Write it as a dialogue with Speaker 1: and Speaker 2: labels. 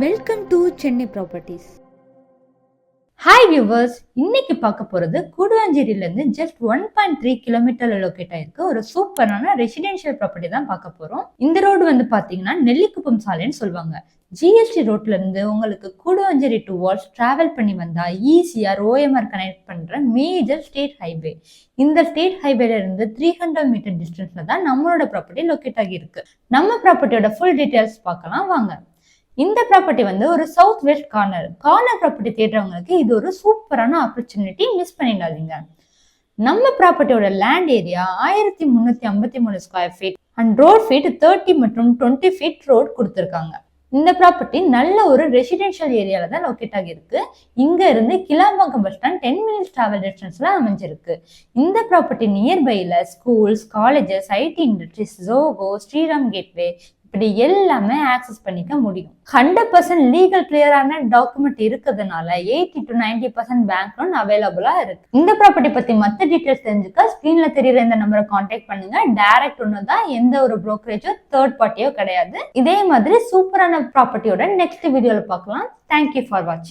Speaker 1: Welcome to Chennai properties.
Speaker 2: Hi viewers, இன்னைக்கு பார்க்க போறது கூடுவாஞ்சேரியில இருந்து ஜஸ்ட் 1.3 கிலோமீட்டர்ல லொக்கேட் ஆயிருக்கு ஒரு சூப்பரான ரெசிடென்ஷியல் ப்ராப்பர்ட்டி தான் பார்க்க போறோம். இந்த ரோடு வந்து பாத்தீங்கன்னா நெல்லிக்குப்பம் சாலைன்னு சொல்லுவாங்க. ஜிஎஸ்டி ரோட்ல இருந்து உங்களுக்கு கூடுவாஞ்சேரி டுவார்ட்ஸ் டிராவல் பண்ணி வந்தா ஈஸியா ஓஎம்ஆர் கனெக்ட் பண்ற மேஜர் ஸ்டேட் ஹைவே. இந்த ஸ்டேட் ஹைவேல இருந்து 300 மீட்டர் டிஸ்டன்ஸ்ல தான் நம்மளோட ப்ராப்பர்ட்டி லொக்கேட் ஆகி இருக்கு. நம்ம ப்ராப்பர்ட்டியோட ஃபுல் டீடைல்ஸ் பார்க்கலாம் வாங்க. இந்த ப்ராப்பர்ட்டி வந்து ஒரு சவுத் வெஸ்ட் கார்னர் ப்ராப்பர்ட்டி தேடுறவங்களுக்கு இது ஒரு சூப்பரான ஆப்பர்ச்சுனிட்டி, மிஸ் பண்ணிடாதீங்க. நம்ம ப்ராப்பர்ட்டியோட land area 1353 square feet and road feet 30 மற்றும் 20 ஃபீட் ரோட் கொடுத்துருக்காங்க. இந்த ப்ராப்பர்ட்டி நல்ல ஒரு ரெசிடென்ஷியல் ஏரியால தான் லொக்கேட் ஆகிருக்கு. இங்க இருந்து Kilambakkam bus stand 10 minutes travel டிஸ்டன்ஸ்ல அமைஞ்சிருக்கு. இந்த ப்ராப்பர்ட்டி நியர்பைல schools, colleges, IT industries, Zoho, Sriram gateway இப்படி எல்லாமே ஆக்சஸ் பண்ணிக்க முடியும். 100% லீகல் கிளியரான டாக்குமெண்ட் இருக்கிறதுனால 80 to 90% பேங்க் லோன் அவைலபிளா இருக்கு. இந்த ப்ராப்பர்ட்டி பத்தி மற்ற டீடைல்ஸ் தெரிஞ்சுக்க ஸ்கிரீன்ல தெரியற இந்த நம்பரை கான்டாக்ட் பண்ணுங்க. டைரக்ட் ஒன்னு தான், எந்த ஒரு புரோக்கரேஜோ தேர்ட் பார்ட்டியோ கிடையாது. இதே மாதிரி சூப்பரான ப்ராப்பர்ட்டியோட நெக்ஸ்ட் வீடியோல பார்க்கலாம். தேங்க்யூ ஃபார் வாட்சிங்.